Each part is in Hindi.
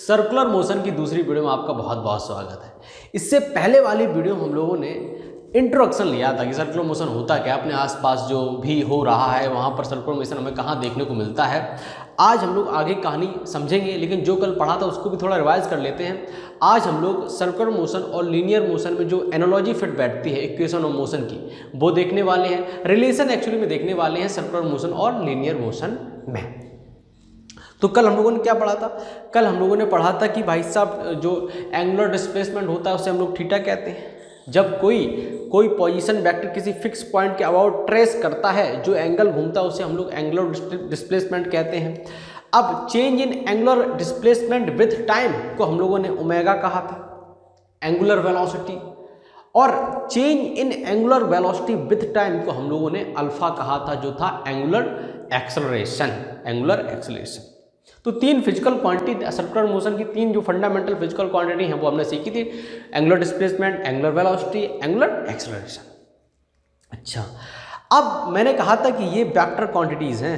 सर्कुलर मोशन की दूसरी वीडियो में आपका बहुत बहुत स्वागत है। इससे पहले वाली वीडियो हम लोगों ने इंट्रोडक्शन लिया था कि सर्कुलर मोशन होता क्या, अपने आसपास जो भी हो रहा है वहाँ पर सर्कुलर मोशन हमें कहाँ देखने को मिलता है। आज हम लोग आगे कहानी समझेंगे, लेकिन जो कल पढ़ा था उसको भी थोड़ा रिवाइज कर लेते हैं। आज हम लोग सर्कुलर मोशन और लीनियर मोशन में जो एनालॉजी फिट बैठती है इक्वेशन ऑफ मोशन की, वो देखने वाले हैं। रिलेशन एक्चुअली में देखने वाले हैं सर्कुलर मोशन और लीनियर मोशन में। तो कल हम लोगों ने क्या पढ़ा था? कल हम लोगों ने पढ़ा था कि भाई साहब जो एंगुलर डिस्प्लेसमेंट होता है उसे हम लोग थीटा कहते हैं। जब कोई पोजीशन वेक्टर किसी फिक्स पॉइंट के अबाउट ट्रेस करता है, जो एंगल घूमता है उसे हम लोग एंगुलर डिस्प्लेसमेंट कहते हैं। अब change in angular displacement with time को हम लोगों ने ओमेगा कहा था, एंगुलर वेलोसिटी, और change in angular velocity with time को हम लोगों ने अल्फा कहा था, जो था एंगुलर एक्सेलरेशन। तो तीन फिजिकल क्वांटिटी सर्कुलर मोशन की, तीन जो फंडामेंटल फिजिकल क्वांटिटी हैं वो हमने सीखी थी, angular displacement, angular velocity, angular acceleration. अच्छा, अब मैंने कहा था कि ये वेक्टर क्वांटिटीज़ हैं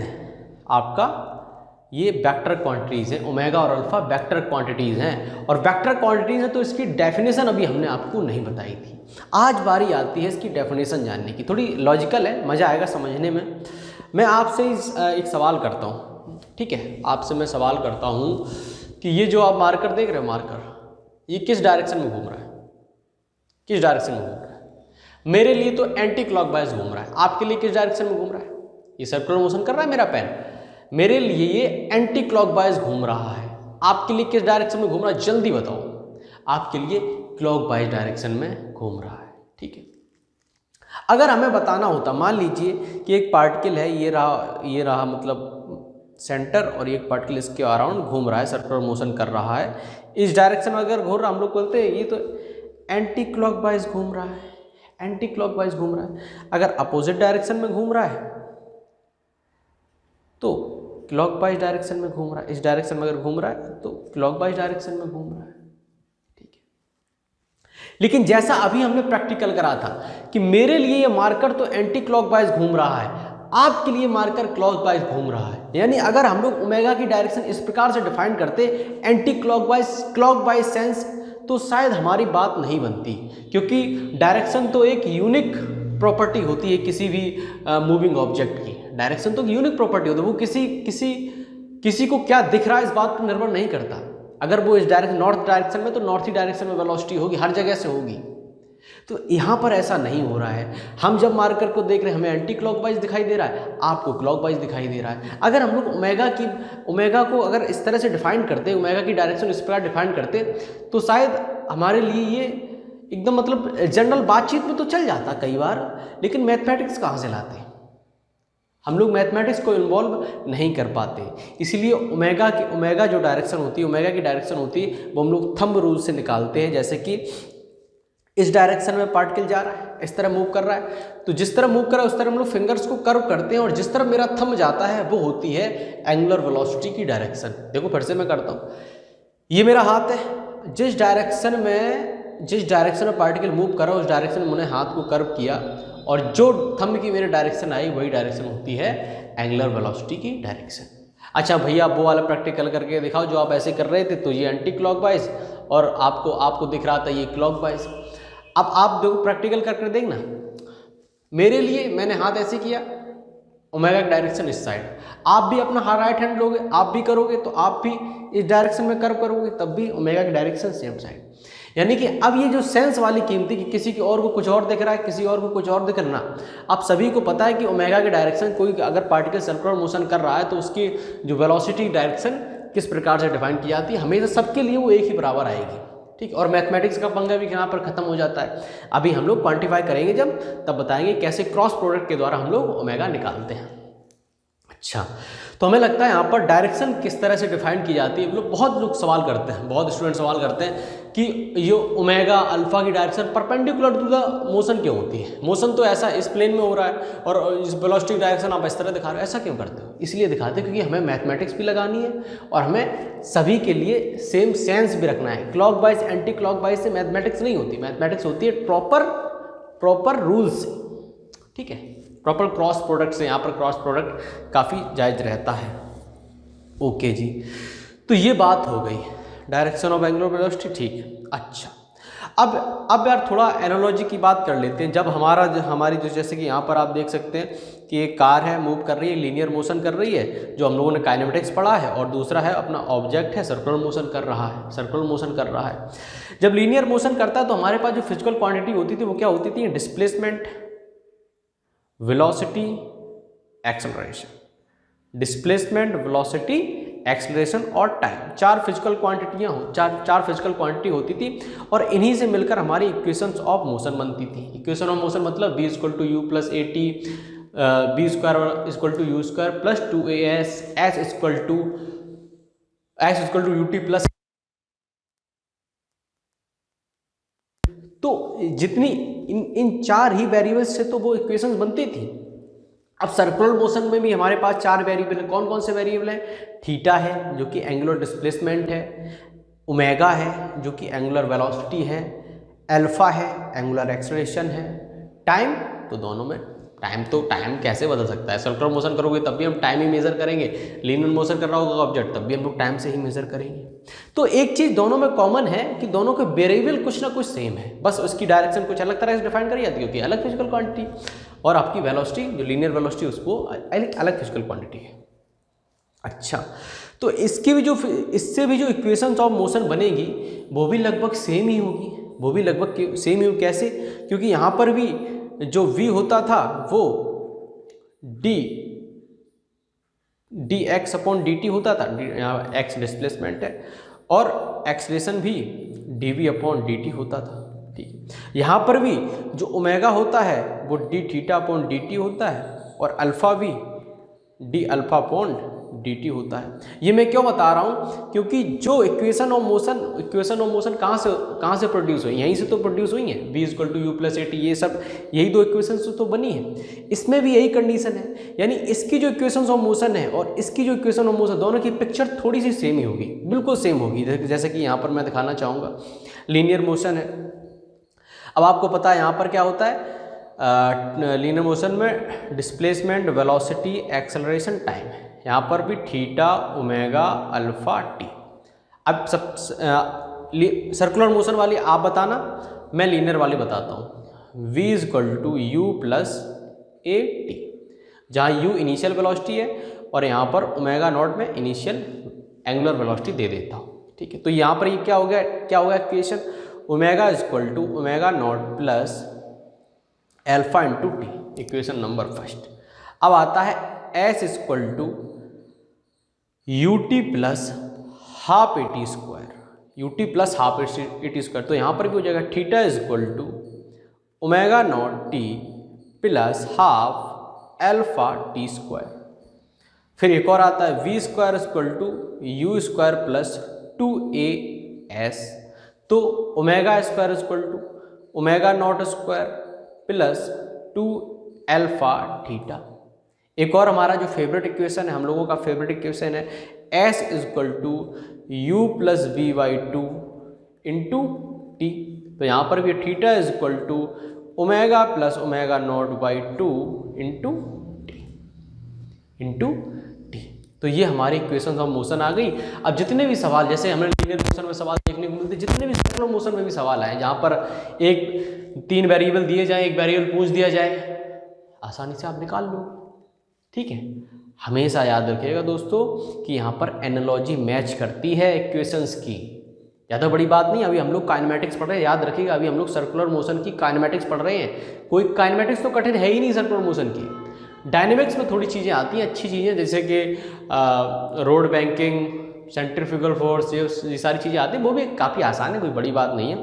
आपका, ये वेक्टर क्वांटिटीज़ हैं, ओमेगा और अल्फा वेक्टर क्वांटिटीज़ हैं, और वेक्टर क्वांटिटीज़ हैं तो इसकी डेफिनेशन अभी हमने आपको नहीं बताई थी। आज बारी आती है इसकी डेफिनेशन जानने की। थोड़ी लॉजिकल है, मज़ा आएगा समझने में। मैं आपसे एक सवाल करता हूँ, ठीक है? आपसे मैं सवाल करता हूँ कि ये जो आप मार्कर देख रहे हो, मार्कर ये किस डायरेक्शन में घूम रहा है? किस डायरेक्शन में घूम रहा है? मेरे लिए तो एंटी क्लॉकवाइज घूम रहा है। आपके लिए किस डायरेक्शन में घूम रहा है? ये सर्कुलर मोशन कर रहा है मेरा पेन, मेरे लिए ये एंटी क्लॉकवाइज घूम रहा है। आपके लिए किस डायरेक्शन में घूम रहा है? जल्दी बताओ। आपके लिए क्लॉकवाइज डायरेक्शन में घूम रहा है, ठीक है? अगर हमें बताना होता, मान लीजिए कि एक पार्टिकल है, ये रहा मतलब सेंटर, और एक पार्टिकल इसके अराउंड घूम रहा है, सर्कुलर मोशन कर रहा है, इस डायरेक्शन में अगर घूम रहा, हम लोग बोलते हैं ये तो एंटी क्लॉकवाइज घूम रहा है, एंटी क्लॉकवाइज घूम रहा है। अगर अपोजिट डायरेक्शन में घूम रहा है तो क्लॉकवाइज डायरेक्शन में घूम रहा है। इस डायरेक्शन में अगर घूम रहा है तो क्लॉकवाइज डायरेक्शन में घूम रहा है, ठीक है? लेकिन जैसा अभी हमने प्रैक्टिकल करा था कि मेरे लिए ये मार्कर तो एंटी क्लॉकवाइज घूम रहा है, आपके लिए मार्कर क्लॉकवाइज घूम रहा है। यानी अगर हम लोग ओमेगा की डायरेक्शन इस प्रकार से डिफाइन करते, एंटी क्लॉकवाइज सेंस, तो शायद हमारी बात नहीं बनती, क्योंकि डायरेक्शन तो एक यूनिक प्रॉपर्टी होती है किसी भी मूविंग ऑब्जेक्ट की। डायरेक्शन तो यूनिक प्रॉपर्टी होती है, वो किसी को क्या दिख रहा है इस बात पर निर्भर नहीं करता। अगर वो इस नॉर्थ डायरेक्शन में, तो नॉर्थ ही डायरेक्शन में वेलोसिटी होगी, हर जगह से होगी। तो यहाँ पर ऐसा नहीं हो रहा है। हम जब मार्कर को देख रहे हैं हमें एंटी क्लॉकवाइज दिखाई दे रहा है, आपको क्लॉकवाइज दिखाई दे रहा है। अगर हम लोग ओमेगा को अगर इस तरह से डिफाइन करते, ओमेगा की डायरेक्शन इस प्रकार डिफाइन करते, तो शायद हमारे लिए ये एकदम मतलब जनरल बातचीत में तो चल जाता कई बार, लेकिन मैथमेटिक्स कहाँ से लाते? हम लोग मैथमेटिक्स को इन्वॉल्व नहीं कर पाते। इसलिए ओमेगा जो डायरेक्शन होती है, ओमेगा की डायरेक्शन होती है, वो हम लोग थंब रूल से निकालते हैं। जैसे कि इस डायरेक्शन में पार्टिकल जा रहा है, इस तरह मूव कर रहा है, तो जिस तरह मूव कर रहा है उस तरह हम लोग फिंगर्स को कर्व करते हैं, और जिस तरह मेरा थंब जाता है वो होती है एंगुलर वेलोसिटी की डायरेक्शन। देखो फिर से मैं करता हूँ, ये मेरा हाथ है, जिस डायरेक्शन में पार्टिकल मूव कर रहा है उस डायरेक्शन में मैंने हाथ को कर्व किया, और जो थंब की मेरी डायरेक्शन आई वही डायरेक्शन होती है एंगुलर वेलोसिटी की डायरेक्शन। अच्छा भैया, वो वाला प्रैक्टिकल करके दिखाओ जो आप ऐसे कर रहे थे, तो ये एंटी क्लॉकवाइज और आपको दिख रहा था ये क्लॉकवाइज। अब आप देखो प्रैक्टिकल करके देखना, मेरे लिए मैंने हाथ ऐसे किया, ओमेगा की डायरेक्शन इस साइड, आप भी अपना राइट हैंड लोगे, आप भी करोगे तो आप भी इस डायरेक्शन में कर्व करोगे, तब भी ओमेगा की डायरेक्शन सेम साइड। यानी कि अब ये जो सेंस वाली कीमती कि किसी की और को कुछ और दिख रहा है, किसी और को कुछ और दिख रहा है, आप सभी को पता है कि ओमेगा की डायरेक्शन, कोई अगर पार्टिकल सर्कुलर मोशन कर रहा है तो उसकी जो वेलोसिटी डायरेक्शन किस प्रकार से डिफाइन की जाती है, हमेशा सबके लिए वो एक ही बराबर आएगी, ठीक। और मैथमेटिक्स का पंगा भी यहाँ पर खत्म हो जाता है। अभी हम लोग क्वांटिफाई करेंगे जब, तब बताएंगे कैसे क्रॉस प्रोडक्ट के द्वारा हम लोग ओमेगा निकालते हैं। अच्छा, तो हमें लगता है यहाँ पर डायरेक्शन किस तरह से डिफाइन की जाती है। बहुत लोग सवाल करते हैं, बहुत स्टूडेंट सवाल करते हैं कि ये ओमेगा अल्फा की direction perpendicular to the motion क्यों होती है? मोशन तो ऐसा इस प्लेन में हो रहा है और इस वेलोसिटी डायरेक्शन आप इस तरह दिखा रहे हो, ऐसा क्यों करते हो? इसलिए दिखाते हैं क्योंकि हमें मैथमेटिक्स भी लगानी है और हमें सभी के लिए सेम सेंस भी रखना है। क्लॉकवाइज एंटी क्लॉकवाइज से मैथमेटिक्स नहीं होती, मैथमेटिक्स होती है प्रॉपर रूल्स, ठीक है, प्रॉपर क्रॉस प्रोडक्ट से। यहाँ पर क्रॉस प्रोडक्ट काफ़ी जायज़ रहता है। ओके जी, तो ये बात हो गई डायरेक्शन ऑफ एंगुलर वेलोसिटी, ठीक। अच्छा, अब यार थोड़ा एनालॉजी की बात कर लेते हैं। जब हमारी जो जैसे कि यहाँ पर आप देख सकते हैं कि एक कार है, मूव कर रही है, लीनियर मोशन कर रही है, जो हम लोगों ने काइनेमेटिक्स पढ़ा है, और दूसरा है अपना ऑब्जेक्ट है, सर्कुलर मोशन कर रहा है, सर्कुलर मोशन कर रहा है। जब लीनियर मोशन करता है तो हमारे पास जो फिजिकल क्वांटिटी होती थी वो क्या होती थी? Displacement, velocity, acceleration. Displacement, velocity, acceleration और टाइम, चार फिजिकल क्वांटिटी होती थी, और इन्हीं से मिलकर हमारी इक्वेशंस ऑफ मोशन बनती थी। इक्वेशन ऑफ मोशन मतलब v = u + at, b² = u² + 2as, s = ut + तो जितनी इन चार ही वेरिएबल्स से तो वो इक्वेशंस बनती थी। अब सर्कुलर मोशन में भी हमारे पास चार वेरिएबल हैं। कौन कौन से वेरिएबल हैं? थीटा है जो कि एंगुलर डिस्प्लेसमेंट है, ओमेगा है जो कि एंगुलर वेलोसिटी है, अल्फा है एंगुलर एक्सेलरेशन है, टाइम तो दोनों में टाइम कैसे बदल सकता है? सर्कुलर मोशन करोगे तब भी हम टाइम ही मेजर करेंगे, लीनियर मोशन कर रहा होगा ऑब्जेक्ट तब भी हम लोग टाइम से ही मेजर करेंगे। तो एक चीज़ दोनों में कॉमन है कि दोनों के वेरिएबल कुछ ना कुछ सेम है, बस उसकी डायरेक्शन कुछ अलग तरह से डिफाइन करी जाती होती है, अलग फिजिकल क्वांटिटी, और आपकी वेलोसिटी जो लीनियर वेलोसिटी उसको अलग फिजिकल क्वांटिटी है। अच्छा, तो इससे भी जो इक्वेशंस ऑफ मोशन बनेगी वो भी लगभग सेम ही होगी, कैसे? क्योंकि यहाँ पर भी जो v होता था वो dx/dt होता था, यहाँ x डिस्प्लेसमेंट है, और एक्सेलरेशन भी dv/dt होता था, ठीक। यहाँ पर भी जो ओमेगा होता है वो dθ/dt होता है, और अल्फा भी dα/dt होता है। ये मैं क्यों बता रहा हूँ? क्योंकि जो इक्वेशन ऑफ मोशन कहाँ से प्रोड्यूस हुई? यहीं से तो प्रोड्यूस हुई है, v = u + at, ये सब यही दो इक्वेशन से तो बनी है। इसमें भी यही कंडीशन है, यानी इसकी जो इक्वेशन ऑफ मोशन है और इसकी जो इक्वेशन ऑफ मोशन, दोनों की पिक्चर थोड़ी सी सेम ही होगी, बिल्कुल सेम होगी। जैसे कि यहाँ पर मैं दिखाना चाहूँगा, लीनियर मोशन है। अब आपको पता है यहाँ पर क्या होता है? लीनियर मोशन में डिस्प्लेसमेंट, वेलोसिटी, एक्सेलरेशन, टाइम है। यहाँ पर भी थीटा, ओमेगा, अल्फा, टी। अब सर्कुलर मोशन वाली आप बताना, मैं लीनियर वाली बताता हूँ। v = u + at, जहाँ u इनिशियल वेलोसिटी है और यहाँ पर ओमेगा नॉट में इनिशियल एंगुलर वेलोसिटी दे देता हूँ, ठीक है। तो यहाँ पर ये क्या होगा equation? Omega = omega naught + alpha × t, equation number first. अब आता है s = ut + ½ at², ut + ½ at²। तो यहाँ पर भी हो जाएगा theta = omega naught t + ½ alpha t²। फिर एक और आता है v² = u² + 2as, तो ओमेगा² = omega naught square + 2 alpha theta. एक और हमारा जो फेवरेट इक्वेशन है, हम लोगों का फेवरेट इक्वेशन है, s = u + v/2 × t। तो यहाँ पर भी थीटा = ओमेगा + ओमेगा नॉट/2 × t। तो ये हमारी इक्वेशन ऑफ मोशन आ गई। अब जितने भी सवाल, जैसे हमें लीनियर मोशन में सवाल देखने को मिलते, जितने भी सर्कुलर मोशन में भी सवाल आए, जहाँ पर 3 वेरिएबल दिए जाए, एक वेरिएबल पूछ दिया जाए, आसानी से आप निकाल लो, ठीक है। हमेशा याद रखिएगा दोस्तों कि यहाँ पर एनालॉजी मैच करती है इक्वेशंस की, ज़्यादा बड़ी बात नहीं। अभी हम लोग काइनेमेटिक्स पढ़ रहे हैं, याद रखिएगा, अभी हम लोग सर्कुलर मोशन की काइनेमेटिक्स पढ़ रहे हैं। कोई काइनेमेटिक्स तो कठिन है ही नहीं सर्कुलर मोशन की। डायनेमिक्स में थोड़ी चीज़ें आती हैं, अच्छी चीज़ें, जैसे कि रोड बैंकिंग, सेंट्रीफ्यूगल फोर्स, ये सारी चीज़ें आती हैं, वो भी काफ़ी आसान है, कोई बड़ी बात नहीं है।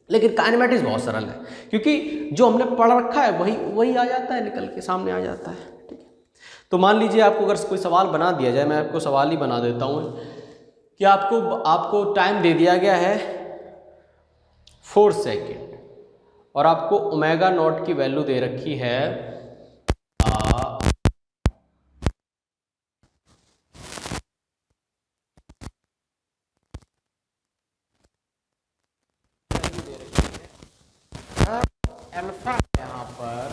लेकिन काइनेमेटिक्स बहुत सरल है, क्योंकि जो हमने पढ़ रखा है वही आ जाता है, निकल के सामने आ जाता है, ठीक है। तो मान लीजिए आपको अगर कोई सवाल बना दिया जाए, मैं आपको सवाल ही बना देता हूँ कि आपको टाइम दे दिया गया है 4 सेकेंड और आपको ओमेगा नॉट की वैल्यू दे रखी है अल्फा, यहाँ पर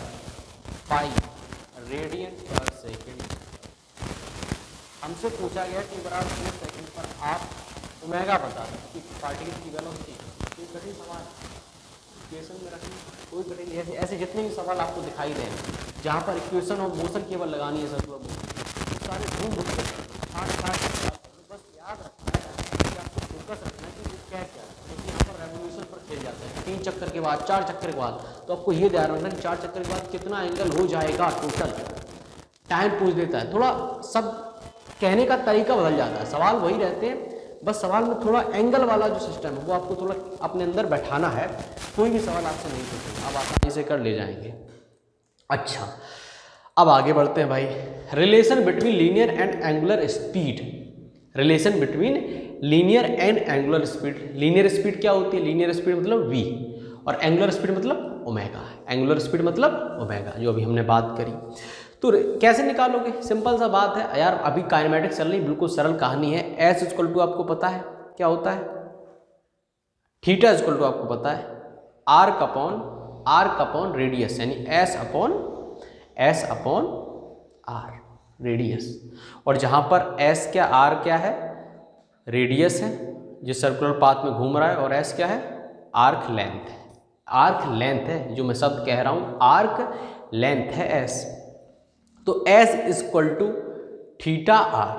5 रेडियन/सेकेंड। हमसे पूछा गया कि बराबर 4 सेकेंड पर आप ओमेगा बता दें कि पार्टिकल की वेलोसिटी, कोई कठिन सवाल इक्वेशन में रखना, कोई कठिन ऐसे ऐसे जितने भी सवाल आपको दिखाई दें जहाँ पर इक्वेशन और मोशन केवल लगानी है सर, सारे घूम घूम के बस याद रखना है कि आपको फोकस रखना है कि वो क्या क्या है, क्योंकि यहाँ पर रेवोल्यूशन पर खेल जाते हैं 3 चक्कर के बाद 4 चक्कर के बाद, तो आपको ये ध्यान रखना कि 4 चक्कर के बाद कितना एंगल हो जाएगा टोटल, टाइम पूछ देता है, थोड़ा सब कहने का तरीका बदल जाता है, सवाल वही रहते हैं, बस सवाल में थोड़ा एंगल वाला जो सिस्टम है वो आपको थोड़ा अपने अंदर बैठाना है, कोई भी सवाल आपसे नहीं पूछेगा, आप आसानी से कर ले जाएंगे। अच्छा, अब आगे बढ़ते हैं भाई, relation between linear and angular speed, relation between linear and angular speed, linear speed क्या होती है, लीनियर स्पीड मतलब v और एंगुलर स्पीड मतलब ओमेगा, एंगुलर स्पीड मतलब ओमेगा, जो अभी हमने बात करी। तो कैसे निकालोगे, सिंपल सा बात है यार, अभी काइनेमेटिक्स चल रही, बिल्कुल सरल कहानी है। एस इक्वल टू आपको पता है क्या होता है, थीटा इक्वल टू आपको पता है आर्क अपॉन रेडियस, यानी एस अपॉन आर रेडियस, और जहाँ पर एस क्या आर क्या है रेडियस है जो सर्कुलर पाथ में घूम रहा है, और एस क्या है आर्क लेंथ है, आर्क लेंथ है जो मैं शब्द कह रहा हूँ, आर्क लेंथ है एस। तो S equal to theta R,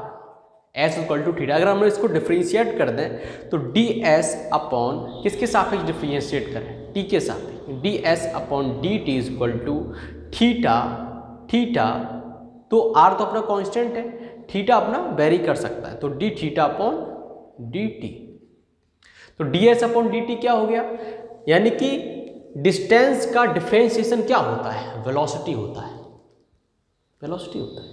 S equal to theta, अगर हम इसको डिफ्रेंशिएट कर दें तो डी एस अपॉन किसके सापेक्ष डिफ्रेंशिएट करें, टी के सापेक्ष, D S upon D T equal to theta, तो आर तो अपना कांस्टेंट है, थीटा अपना वेरी कर सकता है, तो d theta upon D t, तो d S upon D t क्या हो गया, यानी कि डिस्टेंस का डिफ्रेंशिएशन क्या होता है, वेलोसिटी होता है, वेलोसिटी होता है,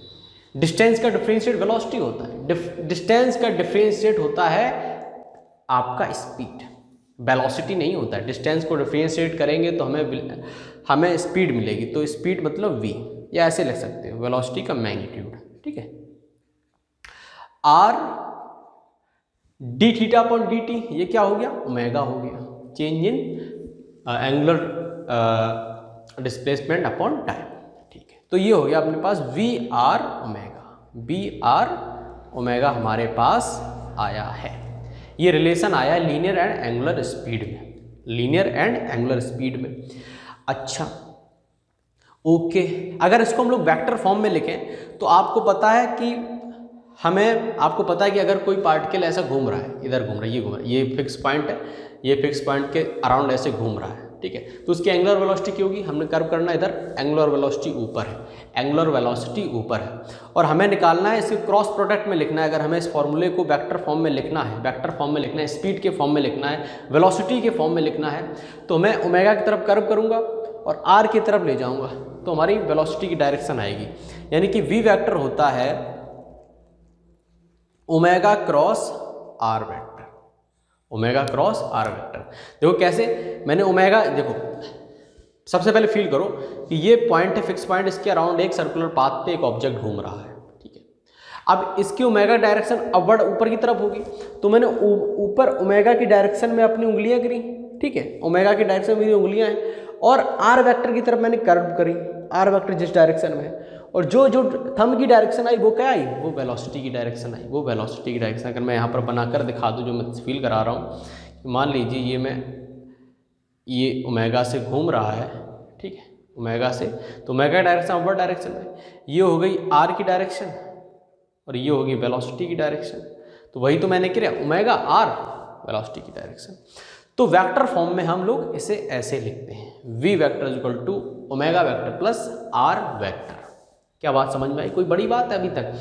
डिस्टेंस का डिफरेंशिएट वेलोसिटी होता है, डिस्टेंस का डिफरेंशिएट होता है आपका स्पीड, वेलोसिटी नहीं होता है। डिस्टेंस को डिफरेंशिएट करेंगे तो हमें स्पीड मिलेगी, तो स्पीड मतलब v, या ऐसे लिख सकते हो वेलोसिटी का मैग्नीट्यूड, ठीक है। R D theta upon D T, ये क्या हो गया ओमेगा हो गया, change in angular displacement upon time, तो ये हो गया अपने पास वी आर ओमेगा हमारे पास आया है, ये रिलेशन आया है लीनियर एंड एंगुलर स्पीड में, लीनियर एंड एंगुलर स्पीड में। अच्छा ओके, अगर इसको हम लोग वेक्टर फॉर्म में लिखें तो आपको पता है कि आपको पता है कि अगर कोई पार्टिकल ऐसा घूम रहा है, इधर घूम रहा है, ये घूम रहा है, ये फिक्स पॉइंट है, ये फिक्स पॉइंट के अराउंड ऐसे घूम रहा है, ठीक है, तो उसकी एंगुलर वेलोसिटी क्या होगी, हमने कर्व करना, इधर एंगुलर वेलोसिटी ऊपर है, एंगुलर वेलोसिटी ऊपर है, और हमें निकालना है, इसके क्रॉस प्रोडक्ट में लिखना है, अगर हमें इस फॉर्मूले को वेक्टर फॉर्म में लिखना है, वेक्टर फॉर्म में लिखना है, स्पीड के फॉर्म में लिखना है, वेलोसिटी के फॉर्म में लिखना है, तो मैं ओमेगा की तरफ कर्व करूँगा और आर की तरफ ले जाऊँगा, तो हमारी वेलोसिटी की डायरेक्शन आएगी, यानी कि वी वेक्टर होता है omega cross R vector, omega cross R vector. देखो कैसे, मैंने ओमेगा, देखो सबसे पहले फील करो कि ये पॉइंट है, फिक्स पॉइंट, इसके अराउंड एक सर्कुलर पाथ पे एक ऑब्जेक्ट घूम रहा है, ठीक है। अब इसकी ओमेगा डायरेक्शन अपवर्ड ऊपर की तरफ होगी, तो मैंने ऊपर ओमेगा की डायरेक्शन में अपनी उंगलियां करी, ठीक है, ओमेगा की डायरेक्शन में मेरी उंगलियां हैं, और आर वेक्टर की तरफ मैंने कर्व करी, आर वेक्टर जिस डायरेक्शन में है, और जो थंब की डायरेक्शन आई वो क्या आई, वो वेलोसिटी की डायरेक्शन आई, वो वेलोसिटी की डायरेक्शन। अगर मैं यहाँ पर बनाकर दिखा दूँ जो मैं फील करा रहा हूँ, मान लीजिए ये ओमेगा से घूम रहा है, ठीक है, ओमेगा से, तो ओमेगा डायरेक्शन अपवर्ड डायरेक्शन में, ये हो गई आर की डायरेक्शन और ये होगी वेलोसिटी की डायरेक्शन, तो वही तो मैंने किया, ओमेगा आर वेलोसिटी की डायरेक्शन। तो वेक्टर फॉर्म में हम लोग इसे ऐसे लिखते हैं, V vector equal to omega vector plus R vector. क्या बात समझ में आई, कोई बड़ी बात है अभी तक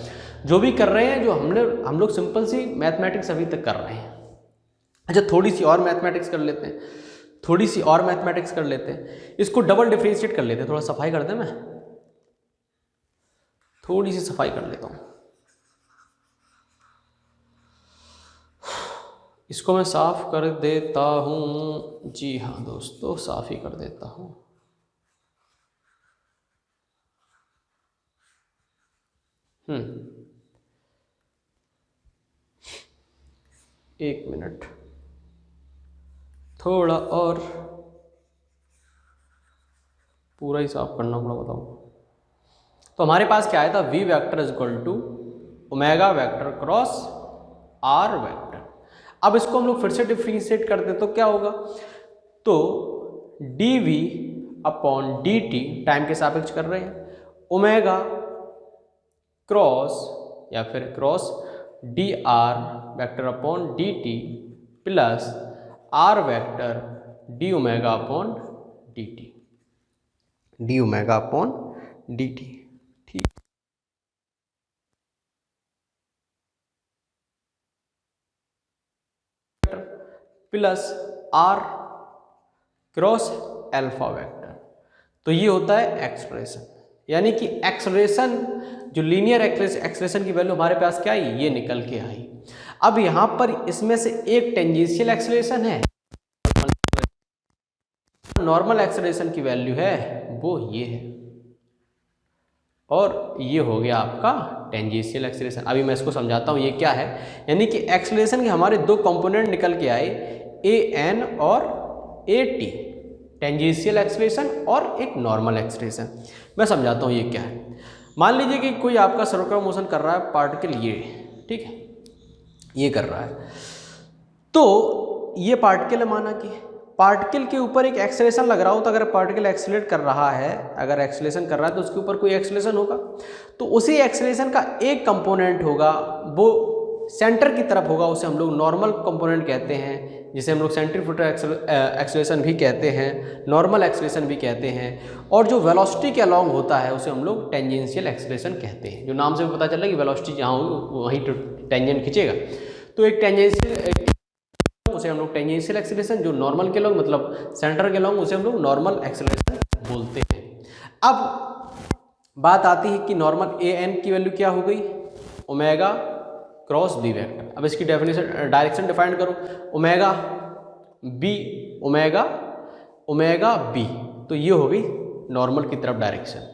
जो भी कर रहे हैं, जो हम लोग सिंपल सी मैथमेटिक्स अभी तक कर रहे हैं। अच्छा थोड़ी सी और मैथमेटिक्स कर लेते हैं, थोड़ी सी और मैथमेटिक्स कर लेते हैं, इसको डबल डिफरेंशिएट कर लेते हैं, थोड़ा सफाई कर दें, मैं थोड़ी सी सफाई कर लेता हूँ, इसको मैं साफ कर देता हूँ, जी हाँ दोस्तों साफ ही कर देता हूँ। एक मिनट, थोड़ा और पूरा ही साफ करना पड़ा, बताओ। तो हमारे पास क्या आया था, V vector is equal to omega vector cross R vector. अब इसको हम लोग फिर से डिफ्रेंशिएट करते तो क्या होगा, तो dv अपॉन dt टाइम के सापेक्ष कर रहे हैं, ओमेगा क्रॉस या फिर cross dr vector upon dt plus r vector d omega upon dt, d omega upon dt। ठीक, plus r cross alpha vector, तो ये होता है एक्सप्रेशन, यानी कि एक्सलेशन जो लीनियर एक्सलेशन की वैल्यू हमारे पास क्या आई, ये निकल के आई। अब यहाँ पर इसमें से एक टेंजेंशियल एक्सलेशन है, नॉर्मल एक्सलेशन की वैल्यू है वो ये है, और ये हो गया आपका टेंजेंशियल एक्सलेशन। अभी मैं इसको समझाता हूँ ये क्या है, यानी कि एक्सलेशन के हमारे दो कंपोनेंट निकल के आए, ए एन और ए टी, टेंजेंशियल एक्सलेशन और एक नॉर्मल एक्सलेशन। मैं समझाता हूँ ये क्या है। मान लीजिए कि कोई आपका सर्कुलर मोशन कर रहा है पार्टिकल ये, ठीक है, ये कर रहा है, तो ये पार्टिकल है, माना कि पार्टिकल के ऊपर एक एक्सेलेरेशन लग रहा हो, तो अगर पार्टिकल एक्सेलरेट कर रहा है, अगर एक्सेलेरेशन कर रहा है तो उसके ऊपर कोई एक्सेलेरेशन होगा, तो उसी एक्सेलेरेशन का एक कंपोनेंट होगा वो सेंटर की तरफ होगा, उसे हम लोग नॉर्मल कंपोनेंट कहते हैं, जिसे हम लोग सेंट्रीफ्यूगल एक्सेलेरेशन भी कहते हैं, नॉर्मल एक्सेलेरेशन भी कहते हैं, और जो वेलोसिटी के अलॉन्ग होता है उसे हम लोग टेंजेंशियल एक्सेलेरेशन कहते हैं। जो नाम से भी पता चल रहा है कि वेलोसिटी जहाँ होगी वहीं टेंजेंट खींचेगा, तो एक टेंजेंशियल उसे हम लोग टेंजेंशियल एक्सेलेरेशन, जो नॉर्मल के लॉन्ग मतलब सेंटर के लॉन्ग उसे हम लोग नॉर्मल एक्सेलेरेशन बोलते हैं। अब बात आती है कि नॉर्मल ए एन की वैल्यू क्या हो गई, ओमेगा क्रॉस बी वेक्टर। अब इसकी डेफिनेशन डायरेक्शन डिफाइन करो, omega B omega omega B, तो ये हो गई नॉर्मल की तरफ डायरेक्शन।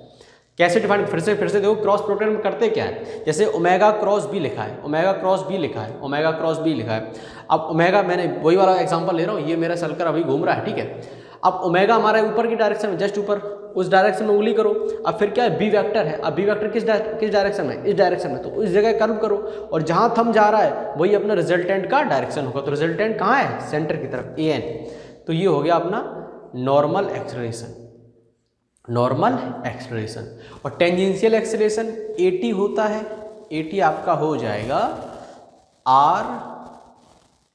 कैसे डिफाइन, फिर से देखो, क्रॉस प्रोडक्ट में करते क्या है, जैसे ओमेगा क्रॉस बी लिखा है, ओमेगा क्रॉस बी लिखा है, ओमेगा क्रॉस बी लिखा है। अब ओमेगा, मैंने वही वाला एग्जांपल ले रहा हूँ, ये मेरा सर्कल अभी घूम रहा है, ठीक है। अब ओमेगा हमारा ऊपर की डायरेक्शन में, जस्ट ऊपर, उस डायरेक्शन में उंगली करो। अब फिर क्या है, बी वेक्टर है, अब बी वेक्टर किस डायरेक्शन में, इस डायरेक्शन में, तो उस जगह कर्व करो, और जहाँ थंब जा रहा है वही अपना रिजल्टेंट का डायरेक्शन होगा, तो रिजल्टेंट कहाँ है, सेंटर की तरफ, ए एन। तो ये हो गया अपना नॉर्मल एक्सेलरेशन, नॉर्मल एक्सेलरेशन। और टेंजेंशियल एक्सेलरेशन AT होता है, AT आपका हो जाएगा R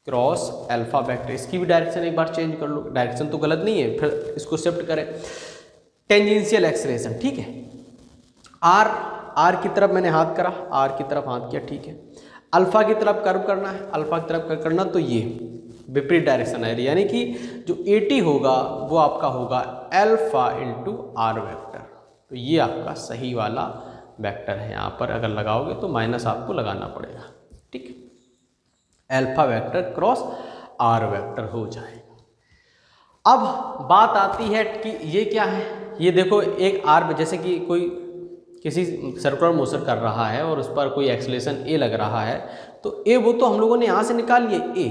क्रॉस अल्फा वेक्टर। इसकी भी डायरेक्शन एक बार चेंज कर लो, डायरेक्शन तो गलत नहीं है, फिर इसको शिफ्ट करें, टेंजेंशियल एक्सेलरेशन, ठीक है। R की तरफ मैंने हाथ करा, R की तरफ हाथ किया, ठीक है। अल्फा की तरफ कर्व करना है, अल्फा की तरफ कर्व करना, तो ये विपरीत डायरेक्शन है, यानी कि जो AT होगा वो आपका होगा अल्फा इंटू R वेक्टर। तो ये आपका सही वाला वेक्टर है, यहाँ पर अगर लगाओगे तो माइनस आपको लगाना पड़ेगा, ठीक है। Alpha vector cross R vector हो जाएगा। अब बात आती है कि ये क्या है, ये देखो एक R, जैसे कि कोई किसी सर्कुलर मोशन कर रहा है और उस पर कोई एक्सेलरेशन A लग रहा है, तो A वो तो हम लोगों ने यहाँ से निकाल लिया A।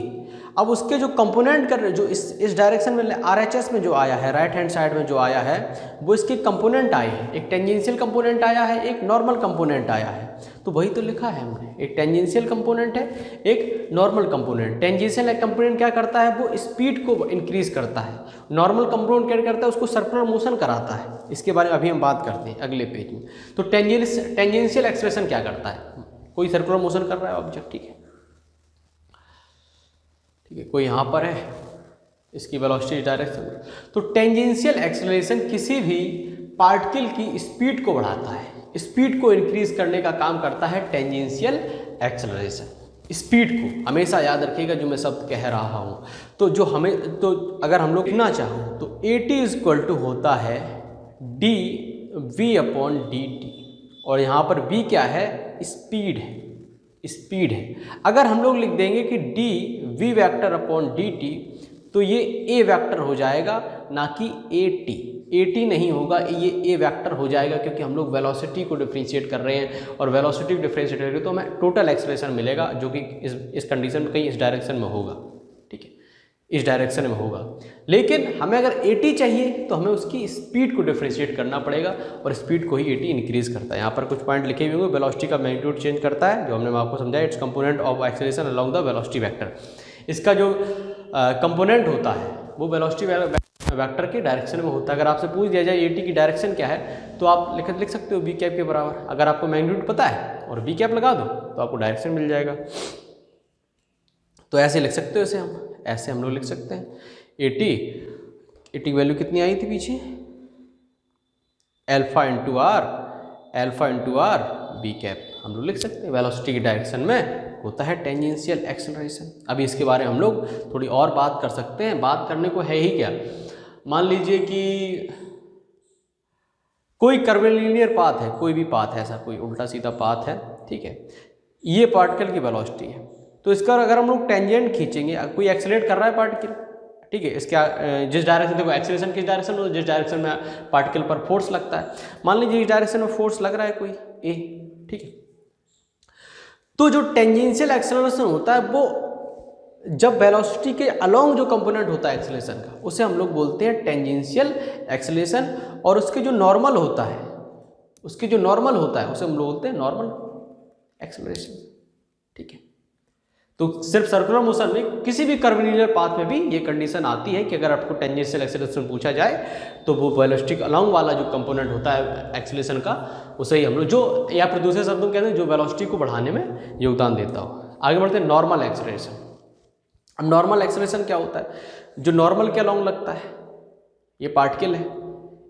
अब उसके जो कंपोनेंट कर रहे, जो इस डायरेक्शन में RHS में जो आया है, राइट हैंड साइड में जो आया है, वो इसके कंपोनेंट आए हैं, एक टेंजेंशियल कंपोनेंट आया है, एक नॉर्मल कंपोनेंट आया है। तो वही तो लिखा है हमने, एक टेंजेंशियल कंपोनेंट है, एक नॉर्मल कंपोनेंट। टेंजेंशियल कंपोनेंट क्या करता है, वो स्पीड को इंक्रीज करता है, नॉर्मल कंपोनेंट क्या करता है, उसको सर्कुलर मोशन कराता है। इसके बारे में अभी हम बात करते हैं अगले पेज में। तो टेंजेंशियल एक्सेलरेशन क्या करता है, कोई सर्कुलर मोशन कर रहा है ऑब्जेक्ट, ठीक है, कोई यहाँ पर है, इसकी वेलोसिटी डायरेक्शन, तो टेंजेंशियल एक्सेलरेशन किसी भी पार्टिकल की स्पीड को बढ़ाता है, स्पीड को इंक्रीज करने का काम करता है टेंजेंशियल एक्सेलरेशन। स्पीड को हमेशा याद रखिएगा जो मैं शब्द कह रहा हूँ, तो जो हमें, तो अगर हम लोग लिखना चाहो तो AT इक्वल टू होता है dv अपॉन dt, और यहाँ पर v क्या है, स्पीड है, स्पीड है। अगर हम लोग लिख देंगे कि dv वेक्टर अपॉन dt, तो ये a वेक्टर हो जाएगा, ना कि AT नहीं होगा, ये a वेक्टर हो जाएगा, क्योंकि हम लोग वेलोसिटी को डिफरेंशिएट कर रहे हैं, और वेलोसिटी को डिफरेंशिएट करेंगे तो हमें टोटल एक्सेलरेशन मिलेगा, जो कि इस कंडीशन में कहीं इस डायरेक्शन में होगा, ठीक है, इस डायरेक्शन में होगा। लेकिन हमें अगर AT चाहिए तो हमें उसकी स्पीड को डिफरेंशिएट करना पड़ेगा, और स्पीड को ही AT इंक्रीज करता है। यहाँ पर कुछ पॉइंट लिखे हुए होंगे, वेलोसिटी का मैग्नीट्यूड चेंज करता है, जो हमने आपको समझाया, it's component of acceleration along the velocity vector. इसका जो कंपोनेंट होता है वो वेलोसिटी वेक्टर के डायरेक्शन में होता है। अगर आपसे पूछ दिया जाए एटी की डायरेक्शन क्या है तो आप लिख सकते हो बी कैप के बराबर। अगर आपको मैग्नीट्यूड पता है और बी कैप लगा दो तो आपको डायरेक्शन मिल जाएगा। तो ऐसे लिख सकते हो, ऐसे हम लोग लिख सकते हैं। एटी की वैल्यू कितनी आई थी पीछे, alpha into R B cap हम लोग लिख सकते हैं। वेलोसिटी की डायरेक्शन में होता है टेंजेंशियल एक्सेलरेशन। अभी इसके बारे में हम लोग थोड़ी और बात कर सकते हैं। बात करने को है ही क्या, मान लीजिए कि कोई कर्वीलिनियर पाथ है, कोई भी पाथ है, ऐसा कोई उल्टा सीधा पाथ है, ठीक है, ये पार्टिकल की वेलोसिटी है। तो इसका अगर हम लोग टेंजेंट खींचेंगे, कोई एक्सेलरेट कर रहा है पार्टिकल, ठीक है, इसका जिस डायरेक्शन, देखो एक्सेलरेशन किस डायरेक्शन में, जिस डायरेक्शन में पार्टिकल पर फोर्स लगता है। मान लीजिए इस डायरेक्शन में फोर्स लग रहा है कोई ए, ठीक है, तो जो टेंजेंशियल एक्सेलरेशन होता है वो जब वेलोसिटी के अलोंग जो कंपोनेंट होता है एक्सेलरेशन का, उसे हम लोग बोलते हैं टेंजेंशियल एक्सेलरेशन। और उसके जो नॉर्मल होता है, उसे हम लोग बोलते हैं नॉर्मल एक्सेलरेशन, ठीक है। तो सिर्फ सर्कुलर मोशन में, किसी भी कर्वीलिनियर पाथ में भी ये कंडीशन आती है कि अगर आपको टेंजेंशियल एक्सेलरेशन पूछा जाए तो वो वेलोसिटी के अलोंग वाला जो कंपोनेंट होता है एक्सेलरेशन का, उसे ही हम लोग जो, या फिर दूसरे शब्दों में कहते हैं जो वेलोसिटी को बढ़ाने में योगदान देता हो। आगे बढ़ते हैं नॉर्मल एक्सेलरेशन। अब नॉर्मल एक्सेलरेशन क्या होता है, जो नॉर्मल के अलोंग लगता है, ये पार्टिकल है,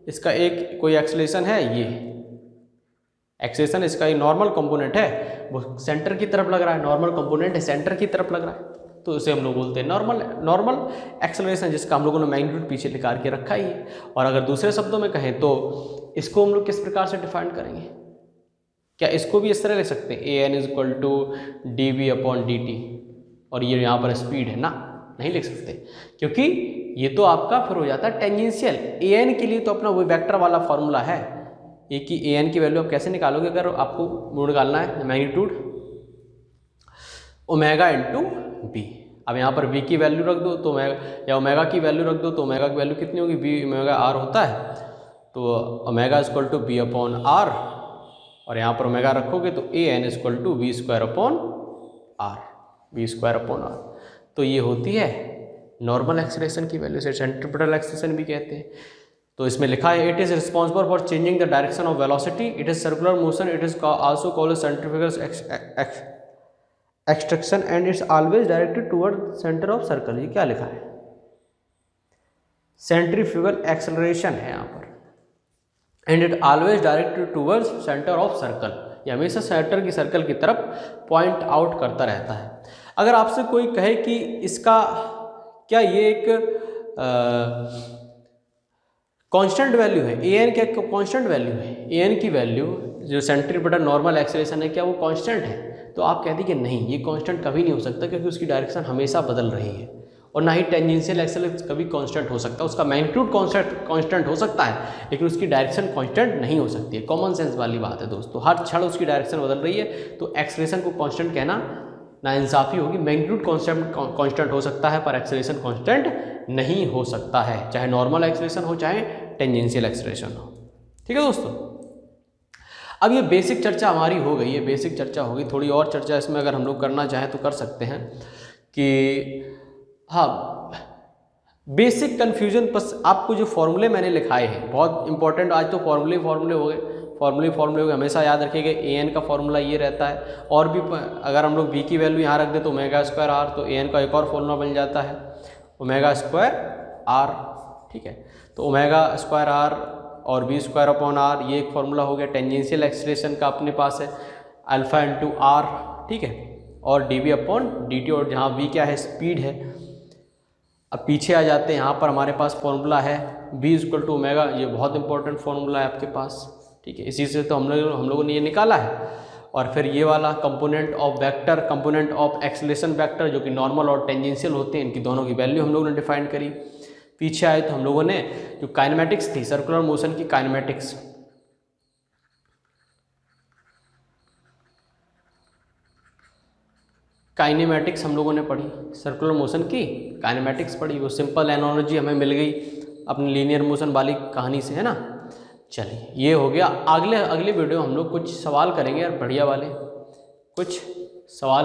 इसका एक कोई एक्सेलरेशन है, ये एक्सेलरेशन इसका एक नॉर्मल कंपोनेंट है, वो सेंटर की तरफ लग रहा है, नॉर्मल कंपोनेंट है सेंटर की तरफ लग रहा है, तो इसे हम लोग बोलते हैं नॉर्मल एक्सेलरेशन, जिसका हम लोगों ने मैग्नीट्यूड पीछे निकाल के रखा ही है। और अगर दूसरे शब्दों में कहें तो इसको हम लोग किस प्रकार से डिफाइन करेंगे, क्या इसको भी इस तरह लिख सकते हैं, an = dv/dt, और ये यहाँ पर स्पीड है ना, नहीं लिख सकते, क्योंकि ये तो आपका फिर हो जाता है टेंजेंशियल। an के लिए तो अपना वो वेक्टर वाला फॉर्मूला है, ये कि an की वैल्यू आप कैसे निकालोगे, अगर आपको वो निकालना है मैग्नीट्यूड ओमेगा इंटू बी। अब यहाँ पर v की वैल्यू रख दो तो या ओमेगा की वैल्यू रख दो तो ओमेगा की वैल्यू कितनी होगी, v ओमेगा r होता है, तो ओमेगा = b/r, और यहाँ पर ओमेगा रखोगे तो an = v²/r। तो ये होती है नॉर्मल एक्सेलरेशन की वैल्यू, से सेंट्रीपिटल एक्सेलरेशन भी कहते हैं। तो इसमें लिखा है it is responsible for changing the direction of velocity, it is circular motion, it is also called centrifugal extraction and it's always directed toward centre of circle. ये क्या लिखा है, सेंट्रीफ्यूगल एक्सेलरेशन है यहाँ पर, and it always directed towards centre of circle, ये हमेशा सेंटर की सर्कल की तरफ पॉइंट आउट करता रहता है। अगर आपसे कोई कहे कि इसका क्या ये एक कांस्टेंट वैल्यू है, an क्या कांस्टेंट वैल्यू है, an की वैल्यू जो सेंट्रीपिटल नॉर्मल एक्सेलरेशन है क्या वो कांस्टेंट है, तो आप कहते हैं कि नहीं, ये कांस्टेंट कभी नहीं हो सकता, क्योंकि उसकी डायरेक्शन हमेशा बदल रही है। और ना ही टेंजेंशियल एक्सेलरेशन कभी कांस्टेंट हो सकता है, उसका मैग्नीट्यूड कांस्टेंट हो सकता है लेकिन उसकी डायरेक्शन कांस्टेंट नहीं हो सकती है। कॉमन सेंस वाली बात है दोस्तों, हर क्षण उसकी डायरेक्शन बदल रही है, तो एक्सेलरेशन को कांस्टेंट कहना नाइंसाफ़ी होगी। मैग्नीट्यूड कांस्टेंट हो सकता है पर एक्सेलरेशन कांस्टेंट नहीं हो सकता है, चाहे नॉर्मल एक्सेलरेशन हो चाहे टेंजेंशियल एक्सेलरेशन हो। ठीक है दोस्तों, अब ये बेसिक चर्चा हमारी हो गई है, बेसिक चर्चा होगी। थोड़ी और चर्चा इसमें अगर हम लोग करना चाहें तो कर सकते हैं कि हाँ, बेसिक कन्फ्यूजन बस आपको जो फॉर्मूले मैंने लिखाए हैं बहुत इंपॉर्टेंट, आज तो फॉर्मूले हो गए, फॉर्मूले हमेशा याद रखिएगा। an का फॉर्मूला ये रहता है, और भी अगर हम लोग v की वैल्यू यहाँ रख दें तो ओमेगा स्क्वायर r, तो an का एक और फॉर्मूला बन जाता है ओमेगा स्क्वायर r। ठीक है, तो ओमेगा स्क्वायर r और v²/r ये एक फॉर्मूला हो गया। टेंजेंशियल एक्सेलरेशन का अपने पास है अल्फा इंटू r, ठीक है, और dv/dt, और जहाँ v क्या है स्पीड है। अब पीछे आ जाते हैं, यहाँ पर हमारे पास फॉर्मूला है v = ओमेगा, ये बहुत इंपॉर्टेंट फॉर्मूला है आपके पास। ठीक है, इसी से तो हम लोगों ने ये निकाला है। और फिर ये वाला component of vector, component of acceleration vector, जो कि नॉर्मल और टेंजेंशियल होते हैं, इनकी दोनों की वैल्यू हम लोगों ने डिफाइन करी। पीछे आए तो हम लोगों ने जो काइनेमेटिक्स थी, सर्कुलर मोशन की काइनेमेटिक्स, हम लोगों ने पढ़ी, सर्कुलर मोशन की काइनेमेटिक्स पढ़ी। वो सिंपल एनालॉजी हमें मिल गई अपनी लीनियर मोशन वाली कहानी से, है ना। चलिए, ये हो गया। अगले वीडियो हम लोग कुछ सवाल करेंगे यार, बढ़िया वाले कुछ सवाल।